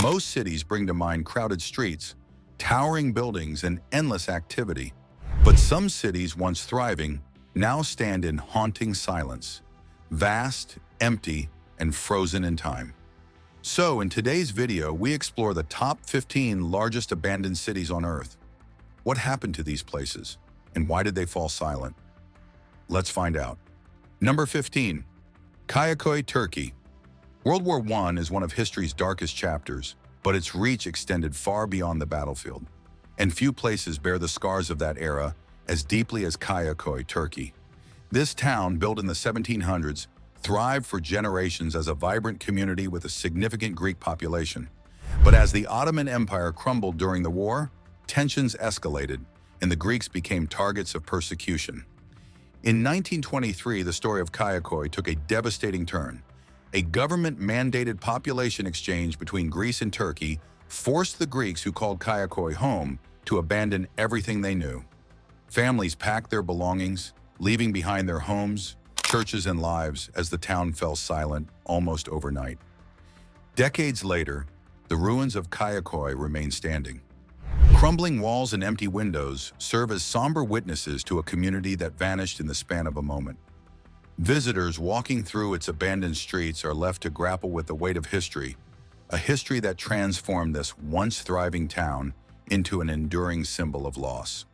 Most cities bring to mind crowded streets, towering buildings, and endless activity. But some cities, once thriving, now stand in haunting silence, vast, empty, and frozen in time. So, in today's video, we explore the top 15 largest abandoned cities on Earth. What happened to these places, and why did they fall silent? Let's find out. Number 15. Kayaköy, Turkey. World War I is one of history's darkest chapters, but its reach extended far beyond the battlefield. And few places bear the scars of that era as deeply as Kayaköy, Turkey. This town, built in the 1700s, thrived for generations as a vibrant community with a significant Greek population. But as the Ottoman Empire crumbled during the war, tensions escalated, and the Greeks became targets of persecution. In 1923, the story of Kayaköy took a devastating turn. A government-mandated population exchange between Greece and Turkey forced the Greeks who called Kayaköy home to abandon everything they knew. Families packed their belongings, leaving behind their homes, churches, and lives as the town fell silent almost overnight. Decades later, the ruins of Kayaköy remain standing. Crumbling walls and empty windows serve as somber witnesses to a community that vanished in the span of a moment. Visitors walking through its abandoned streets are left to grapple with the weight of history, a history that transformed this once thriving town into an enduring symbol of loss.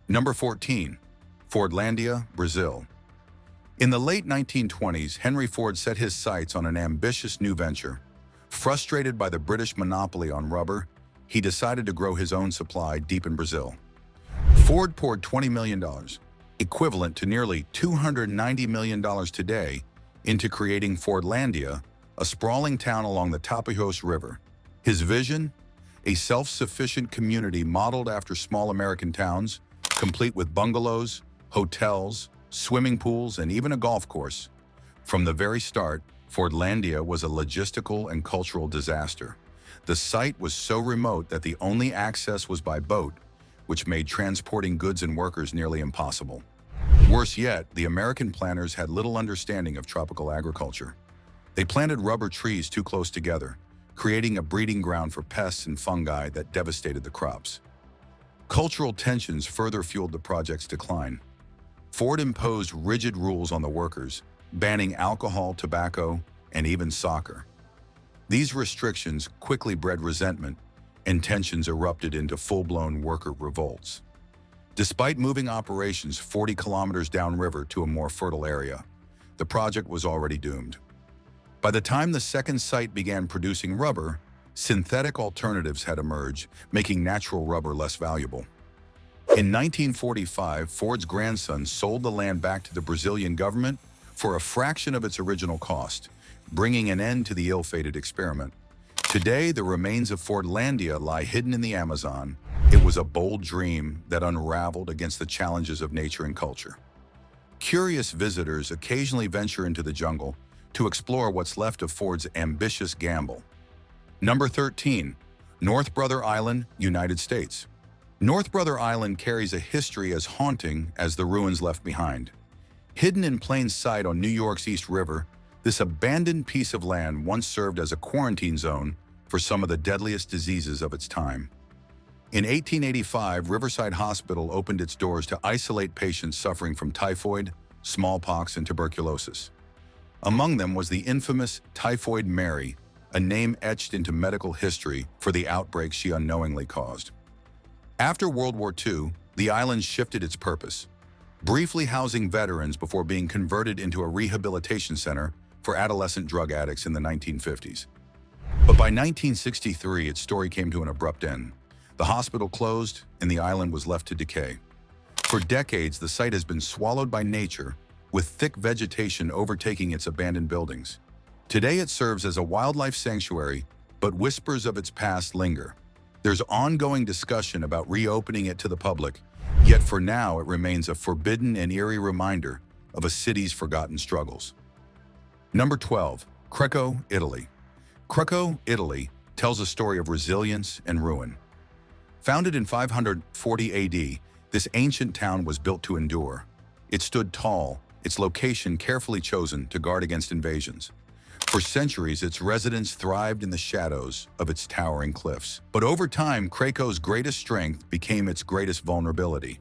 Number 14. Fordlandia, Brazil. In the late 1920s, Henry Ford set his sights on an ambitious new venture. Frustrated by the British monopoly on rubber, he decided to grow his own supply deep in Brazil. Ford poured $20 million, equivalent to nearly $290 million today, into creating Fordlandia, a sprawling town along the Tapajós River. His vision? A self-sufficient community modeled after small American towns, complete with bungalows, hotels, swimming pools, and even a golf course. From the very start, Fordlandia was a logistical and cultural disaster. The site was so remote that the only access was by boat, which made transporting goods and workers nearly impossible. Worse yet, the American planners had little understanding of tropical agriculture. They planted rubber trees too close together, creating a breeding ground for pests and fungi that devastated the crops. Cultural tensions further fueled the project's decline. Ford imposed rigid rules on the workers, banning alcohol, tobacco, and even soccer. These restrictions quickly bred resentment, and tensions erupted into full-blown worker revolts. Despite moving operations 40 kilometers downriver to a more fertile area, the project was already doomed. By the time the second site began producing rubber, synthetic alternatives had emerged, making natural rubber less valuable. In 1945, Ford's grandson sold the land back to the Brazilian government for a fraction of its original cost, bringing an end to the ill-fated experiment. Today, the remains of Fordlandia lie hidden in the Amazon. It was a bold dream that unraveled against the challenges of nature and culture. Curious visitors occasionally venture into the jungle to explore what's left of Ford's ambitious gamble. Number 13. North Brother Island, United States. North Brother Island carries a history as haunting as the ruins left behind. Hidden in plain sight on New York's East River, this abandoned piece of land once served as a quarantine zone for some of the deadliest diseases of its time. In 1885, Riverside Hospital opened its doors to isolate patients suffering from typhoid, smallpox, and tuberculosis. Among them was the infamous Typhoid Mary, a name etched into medical history for the outbreak she unknowingly caused. After World War II, the island shifted its purpose, briefly housing veterans before being converted into a rehabilitation center for adolescent drug addicts in the 1950s. But by 1963, its story came to an abrupt end. The hospital closed, and the island was left to decay. For decades, the site has been swallowed by nature, with thick vegetation overtaking its abandoned buildings. Today, it serves as a wildlife sanctuary, but whispers of its past linger. There's ongoing discussion about reopening it to the public, yet for now, it remains a forbidden and eerie reminder of a city's forgotten struggles. Number 12. Crecco, Italy. Crecco, Italy, tells a story of resilience and ruin. Founded in 540 AD, this ancient town was built to endure. It stood tall, its location carefully chosen to guard against invasions. For centuries, its residents thrived in the shadows of its towering cliffs. But over time, Krakow's greatest strength became its greatest vulnerability.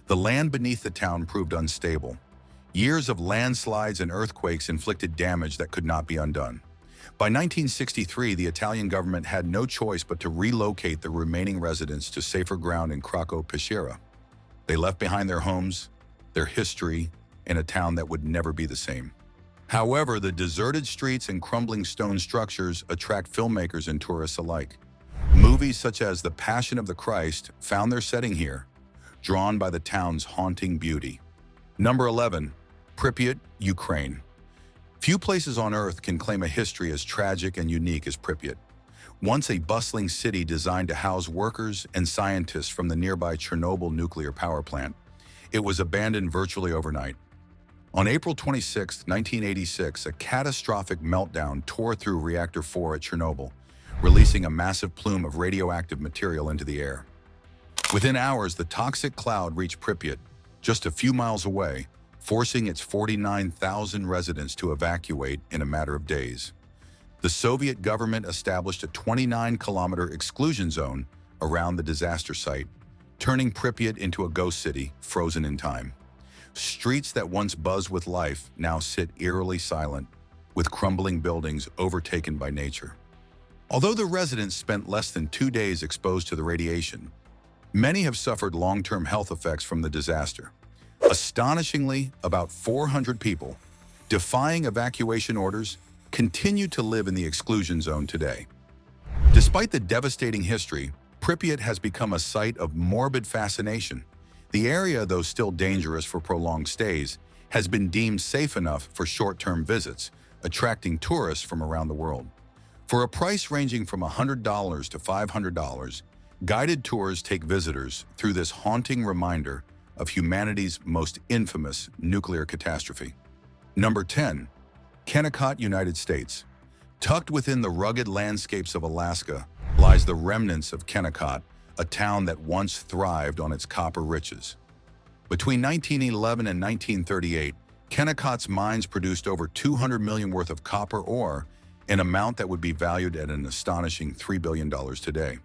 The land beneath the town proved unstable. Years of landslides and earthquakes inflicted damage that could not be undone. By 1963, the Italian government had no choice but to relocate the remaining residents to safer ground in Krakow-Peczera. They left behind their homes, their history, in a town that would never be the same. However, the deserted streets and crumbling stone structures attract filmmakers and tourists alike. Movies such as The Passion of the Christ found their setting here, drawn by the town's haunting beauty. Number 11. Pripyat, Ukraine. Few places on Earth can claim a history as tragic and unique as Pripyat. Once a bustling city designed to house workers and scientists from the nearby Chernobyl nuclear power plant, it was abandoned virtually overnight. On April 26, 1986, a catastrophic meltdown tore through Reactor 4 at Chernobyl, releasing a massive plume of radioactive material into the air. Within hours, the toxic cloud reached Pripyat, just a few miles away, forcing its 49,000 residents to evacuate in a matter of days. The Soviet government established a 29-kilometer exclusion zone around the disaster site, turning Pripyat into a ghost city frozen in time. Streets that once buzzed with life now sit eerily silent, with crumbling buildings overtaken by nature. Although the residents spent less than 2 days exposed to the radiation, many have suffered long-term health effects from the disaster. Astonishingly, about 400 people, defying evacuation orders, continue to live in the exclusion zone today. Despite the devastating history, Pripyat has become a site of morbid fascination. The area, though still dangerous for prolonged stays, has been deemed safe enough for short-term visits, attracting tourists from around the world. For a price ranging from $100 to $500, guided tours take visitors through this haunting reminder of humanity's most infamous nuclear catastrophe. Number 10. Kennecott, United States. Tucked within the rugged landscapes of Alaska lies the remnants of Kennecott, a town that once thrived on its copper riches. Between 1911 and 1938, Kennecott's mines produced over $200 million worth of copper ore, an amount that would be valued at an astonishing $3 billion today.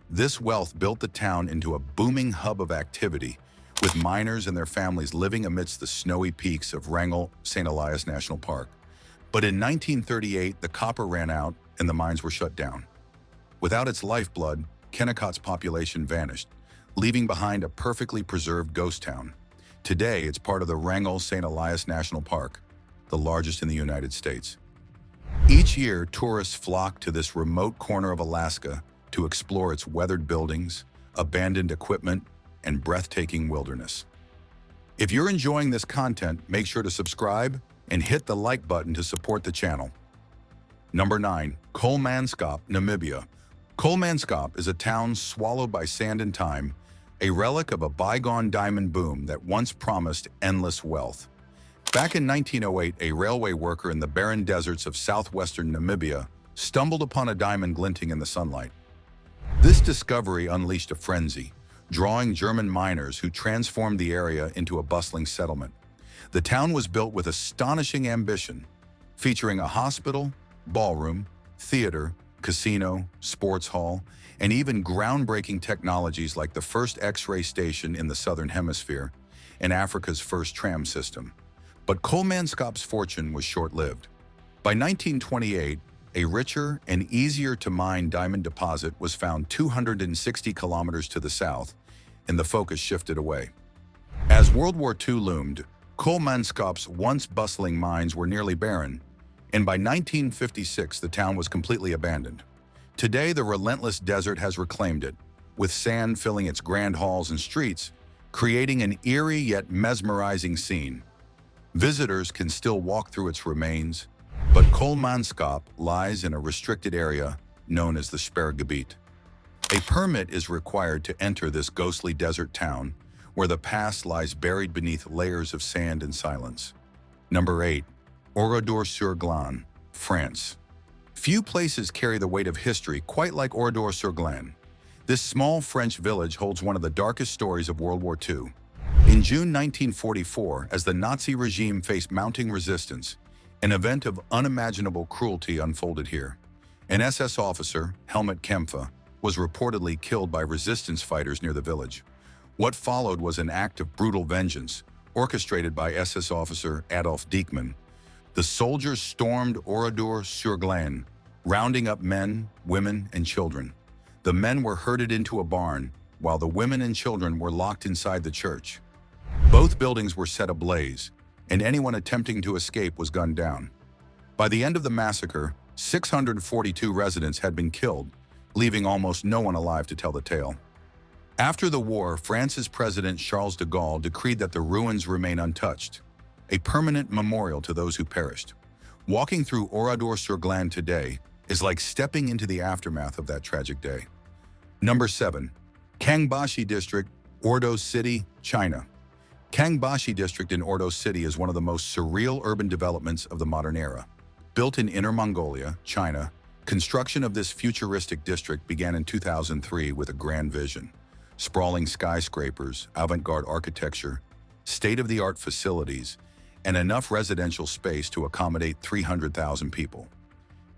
This wealth built the town into a booming hub of activity, with miners and their families living amidst the snowy peaks of Wrangell St. Elias National Park. But in 1938, the copper ran out and the mines were shut down. Without its lifeblood, Kennecott's population vanished, leaving behind a perfectly preserved ghost town. Today, it's part of the Wrangell St. Elias National Park, the largest in the United States. Each year, tourists flock to this remote corner of Alaska to explore its weathered buildings, abandoned equipment, and breathtaking wilderness. If you're enjoying this content, make sure to subscribe and hit the like button to support the channel. Number 9. Kolmanskop, Namibia. Kolmanskop is a town swallowed by sand and time, a relic of a bygone diamond boom that once promised endless wealth. Back in 1908, a railway worker in the barren deserts of southwestern Namibia stumbled upon a diamond glinting in the sunlight. This discovery unleashed a frenzy, drawing German miners who transformed the area into a bustling settlement. The town was built with astonishing ambition, featuring a hospital, ballroom, theater, casino, sports hall, and even groundbreaking technologies like the first X-ray station in the Southern Hemisphere and Africa's first tram system. But Kolmanskop's fortune was short-lived. By 1928, a richer and easier-to-mine diamond deposit was found 260 kilometers to the south, and the focus shifted away. As World War II loomed, Kolmanskop's once bustling mines were nearly barren, and by 1956 the town was completely abandoned. Today, the relentless desert has reclaimed it, with sand filling its grand halls and streets, creating an eerie yet mesmerizing scene. Visitors can still walk through its remains, but Kolmanskop lies in a restricted area known as the Sperrgebiet. A permit is required to enter this ghostly desert town, where the past lies buried beneath layers of sand and silence. Number 8. Oradour-sur-Glane, France. Few places carry the weight of history quite like Oradour-sur-Glane. This small French village holds one of the darkest stories of World War II. In June 1944, as the Nazi regime faced mounting resistance, An event of unimaginable cruelty unfolded here. An SS officer, Helmut Kempfe, was reportedly killed by resistance fighters near the village. What followed was an act of brutal vengeance, orchestrated by SS officer Adolf Diekmann. The soldiers stormed Oradour-sur-Glane, rounding up men, women, and children. The men were herded into a barn, while the women and children were locked inside the church. Both buildings were set ablaze, and anyone attempting to escape was gunned down. By the end of the massacre, 642 residents had been killed, leaving almost no one alive to tell the tale. After the war, France's President Charles de Gaulle decreed that the ruins remain untouched, a permanent memorial to those who perished. Walking through Oradour-sur-Glane today is like stepping into the aftermath of that tragic day. Number 7. Kangbashi District, Ordos City, China. Kangbashi District in Ordos City is one of the most surreal urban developments of the modern era. Built in Inner Mongolia, China, construction of this futuristic district began in 2003 with a grand vision. Sprawling skyscrapers, avant-garde architecture, state-of-the-art facilities, and enough residential space to accommodate 300,000 people.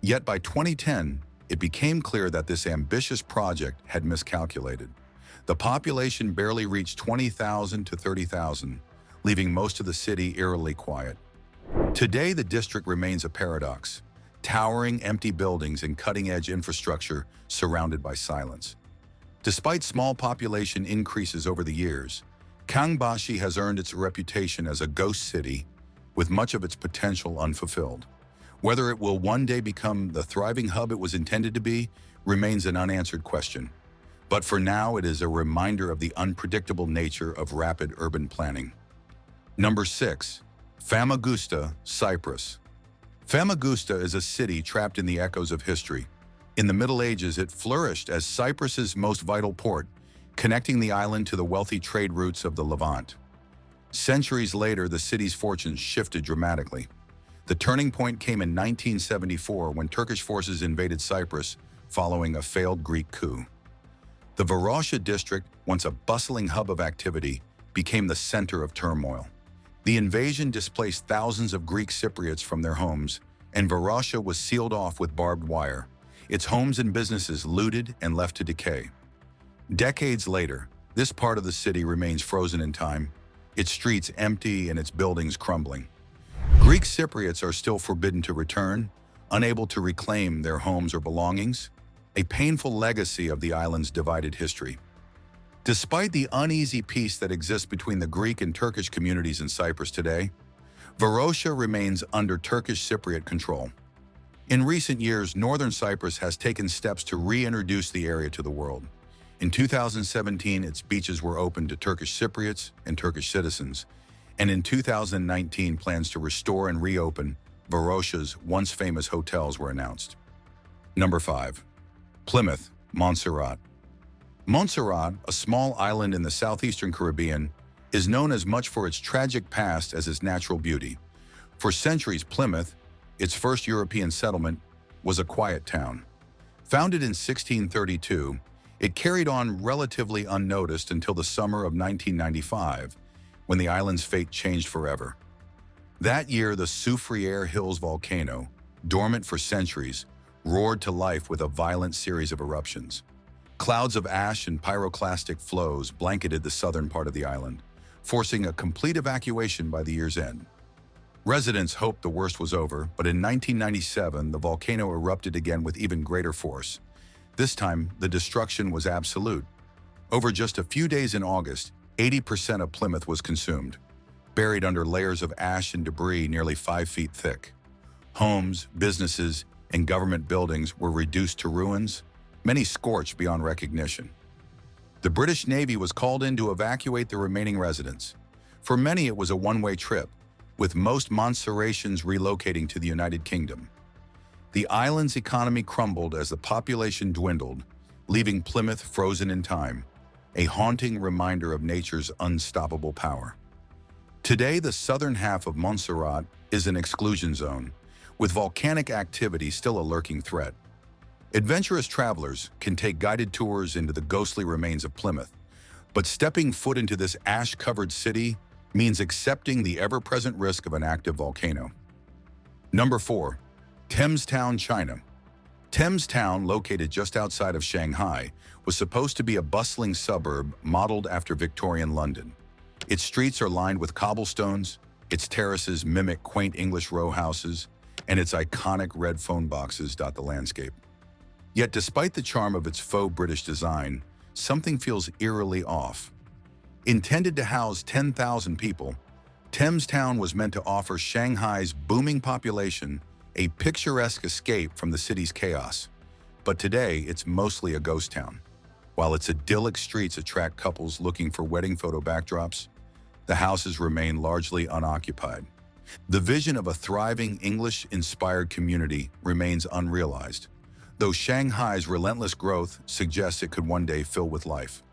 Yet by 2010, it became clear that this ambitious project had miscalculated. The population barely reached 20,000 to 30,000, leaving most of the city eerily quiet. Today, the district remains a paradox. Towering, empty buildings and cutting-edge infrastructure surrounded by silence. Despite small population increases over the years, Kangbashi has earned its reputation as a ghost city with much of its potential unfulfilled. Whether it will one day become the thriving hub it was intended to be remains an unanswered question. But for now, it is a reminder of the unpredictable nature of rapid urban planning. Number 6. Famagusta, Cyprus. Famagusta is a city trapped in the echoes of history. In the Middle Ages, it flourished as Cyprus's most vital port, connecting the island to the wealthy trade routes of the Levant. Centuries later, the city's fortunes shifted dramatically. The turning point came in 1974 when Turkish forces invaded Cyprus following a failed Greek coup. The Varosha district, once a bustling hub of activity, became the center of turmoil. The invasion displaced thousands of Greek Cypriots from their homes, and Varosha was sealed off with barbed wire, its homes and businesses looted and left to decay. Decades later, this part of the city remains frozen in time, its streets empty and its buildings crumbling. Greek Cypriots are still forbidden to return, unable to reclaim their homes or belongings, a painful legacy of the island's divided history. Despite the uneasy peace that exists between the Greek and Turkish communities in Cyprus today, Varosha remains under Turkish Cypriot control. In recent years, northern Cyprus has taken steps to reintroduce the area to the world. In 2017, its beaches were opened to Turkish Cypriots and Turkish citizens, and in 2019, plans to restore and reopen Varosha's once famous hotels were announced. Number 5. Plymouth, Montserrat. Montserrat, a small island in the southeastern Caribbean, is known as much for its tragic past as its natural beauty. For centuries, Plymouth, its first European settlement, was a quiet town. Founded in 1632, it carried on relatively unnoticed until the summer of 1995, when the island's fate changed forever. That year, the Soufriere Hills volcano, dormant for centuries, roared to life with a violent series of eruptions. Clouds of ash and pyroclastic flows blanketed the southern part of the island, forcing a complete evacuation by the year's end. Residents hoped the worst was over, but in 1997, the volcano erupted again with even greater force. This time, the destruction was absolute. Over just a few days in August, 80% of Plymouth was consumed, buried under layers of ash and debris nearly 5 feet thick. Homes, businesses, and government buildings were reduced to ruins, many scorched beyond recognition. The British Navy was called in to evacuate the remaining residents. For many, it was a one-way trip, with most Montserratians relocating to the United Kingdom. The island's economy crumbled as the population dwindled, leaving Plymouth frozen in time, a haunting reminder of nature's unstoppable power. Today, the southern half of Montserrat is an exclusion zone, with volcanic activity still a lurking threat. Adventurous travelers can take guided tours into the ghostly remains of Plymouth, but stepping foot into this ash-covered city means accepting the ever-present risk of an active volcano. Number 4. Thames Town, China. Thames Town, located just outside of Shanghai, was supposed to be a bustling suburb modeled after Victorian London. Its streets are lined with cobblestones, its terraces mimic quaint English row houses, and its iconic red phone boxes dot the landscape. Yet despite the charm of its faux British design, something feels eerily off. Intended to house 10,000 people, Thames Town was meant to offer Shanghai's booming population a picturesque escape from the city's chaos. But today, it's mostly a ghost town. While its idyllic streets attract couples looking for wedding photo backdrops, the houses remain largely unoccupied. The vision of a thriving English-inspired community remains unrealized, though Shanghai's relentless growth suggests it could one day fill with life.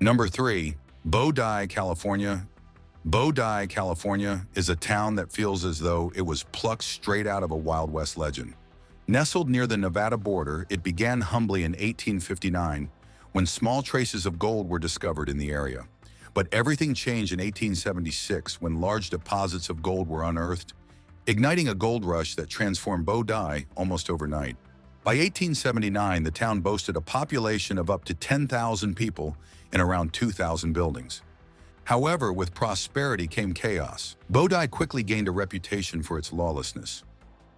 Number 3. Bodai, California. Bodai, California is a town that feels as though it was plucked straight out of a Wild West legend. Nestled near the Nevada border, it began humbly in 1859 when small traces of gold were discovered in the area. But everything changed in 1876 when large deposits of gold were unearthed, igniting a gold rush that transformed Bodai almost overnight. By 1879, the town boasted a population of up to 10,000 people and around 2,000 buildings. However, with prosperity came chaos. Bodai quickly gained a reputation for its lawlessness,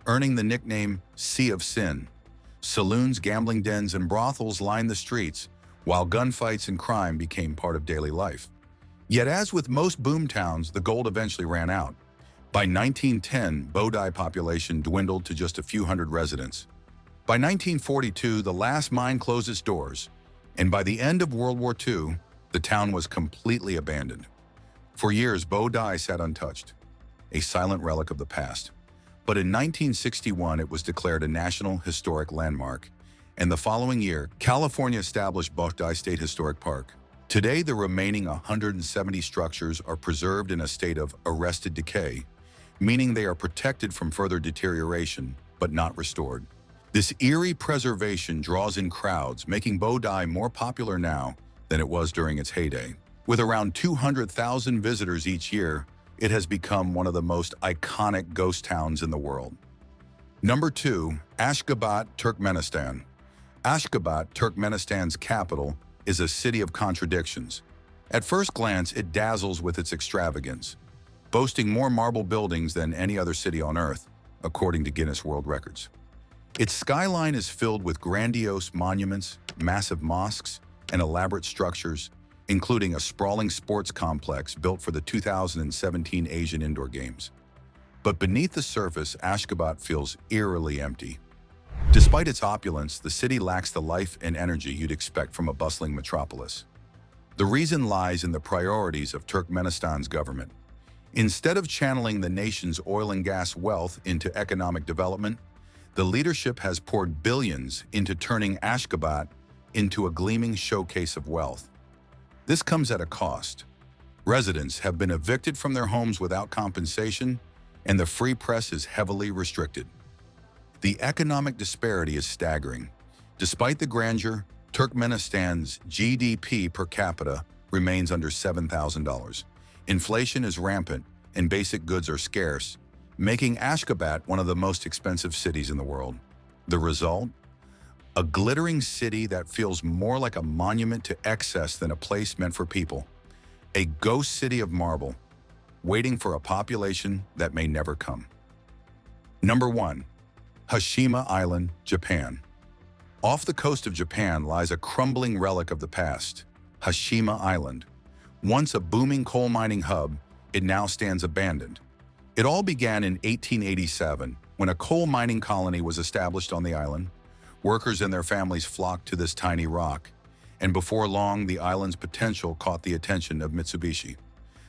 earning the nickname Sea of Sin. Saloons, gambling dens, and brothels lined the streets, while gunfights and crime became part of daily life. Yet as with most boom towns, the gold eventually ran out. By 1910, Bodai population dwindled to just a few hundred residents. By 1942, the last mine closed its doors, and by the end of World War II, the town was completely abandoned. For years, Bodai sat untouched, a silent relic of the past. But in 1961, it was declared a National Historic Landmark, and the following year, California established Bodai State Historic Park. Today, the remaining 170 structures are preserved in a state of arrested decay, meaning they are protected from further deterioration, but not restored. This eerie preservation draws in crowds, making Bodai more popular now than it was during its heyday. With around 200,000 visitors each year, it has become one of the most iconic ghost towns in the world. Number 2. Ashgabat, Turkmenistan. Ashgabat, Turkmenistan's capital, is a city of contradictions. At first glance, it dazzles with its extravagance, boasting more marble buildings than any other city on Earth, according to Guinness World Records. Its skyline is filled with grandiose monuments, massive mosques, and elaborate structures, including a sprawling sports complex built for the 2017 Asian Indoor Games. But beneath the surface, Ashgabat feels eerily empty. Despite its opulence, the city lacks the life and energy you'd expect from a bustling metropolis. The reason lies in the priorities of Turkmenistan's government. Instead of channeling the nation's oil and gas wealth into economic development, the leadership has poured billions into turning Ashgabat into a gleaming showcase of wealth. This comes at a cost. Residents have been evicted from their homes without compensation, and the free press is heavily restricted. The economic disparity is staggering. Despite the grandeur, Turkmenistan's GDP per capita remains under $7,000. Inflation is rampant, and basic goods are scarce, making Ashgabat one of the most expensive cities in the world. The result? A glittering city that feels more like a monument to excess than a place meant for people. A ghost city of marble, waiting for a population that may never come. Number 1. Hashima Island, Japan. Off the coast of Japan lies a crumbling relic of the past, Hashima Island. Once a booming coal mining hub, it now stands abandoned. It all began in 1887, when a coal mining colony was established on the island. Workers and their families flocked to this tiny rock, and before long, the island's potential caught the attention of Mitsubishi.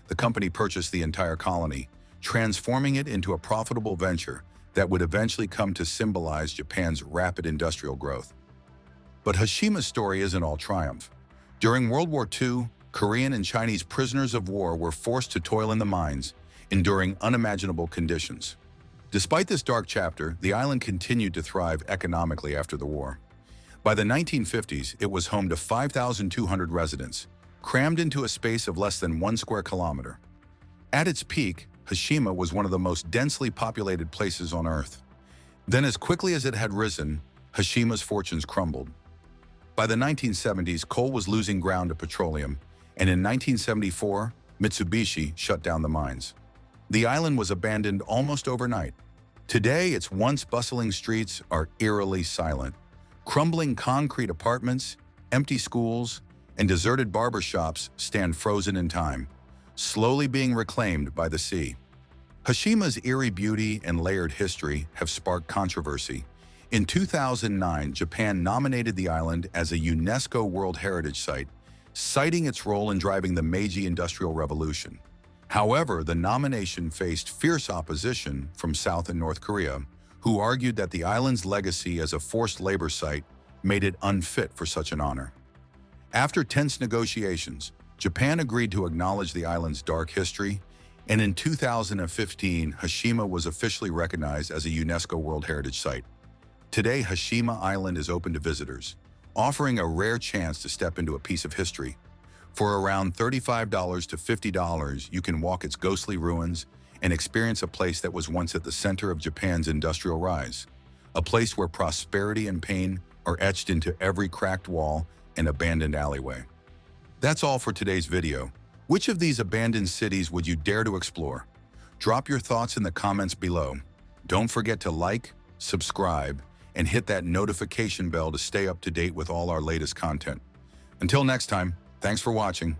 The company purchased the entire colony, transforming it into a profitable venture that would eventually come to symbolize Japan's rapid industrial growth. But Hashima's story isn't all triumph. During World War II, Korean and Chinese prisoners of war were forced to toil in the mines, enduring unimaginable conditions. Despite this dark chapter, the island continued to thrive economically after the war. By the 1950s, it was home to 5,200 residents, crammed into a space of less than 1 square kilometer. At its peak, Hashima was one of the most densely populated places on Earth. Then, as quickly as it had risen, Hashima's fortunes crumbled. By the 1970s, coal was losing ground to petroleum, and in 1974, Mitsubishi shut down the mines. The island was abandoned almost overnight. Today, its once bustling streets are eerily silent. Crumbling concrete apartments, empty schools, and deserted barbershops stand frozen in time, slowly being reclaimed by the sea. Hashima's eerie beauty and layered history have sparked controversy. In 2009, Japan nominated the island as a UNESCO World Heritage Site, citing its role in driving the Meiji Industrial Revolution. However, the nomination faced fierce opposition from South and North Korea, who argued that the island's legacy as a forced labor site made it unfit for such an honor. After tense negotiations, Japan agreed to acknowledge the island's dark history, and in 2015, Hashima was officially recognized as a UNESCO World Heritage Site. Today, Hashima Island is open to visitors, offering a rare chance to step into a piece of history. For around $35 to $50, you can walk its ghostly ruins and experience a place that was once at the center of Japan's industrial rise, a place where prosperity and pain are etched into every cracked wall and abandoned alleyway. That's all for today's video. Which of these abandoned cities would you dare to explore? Drop your thoughts in the comments below. Don't forget to like, subscribe, and hit that notification bell to stay up to date with all our latest content. Until next time, thanks for watching.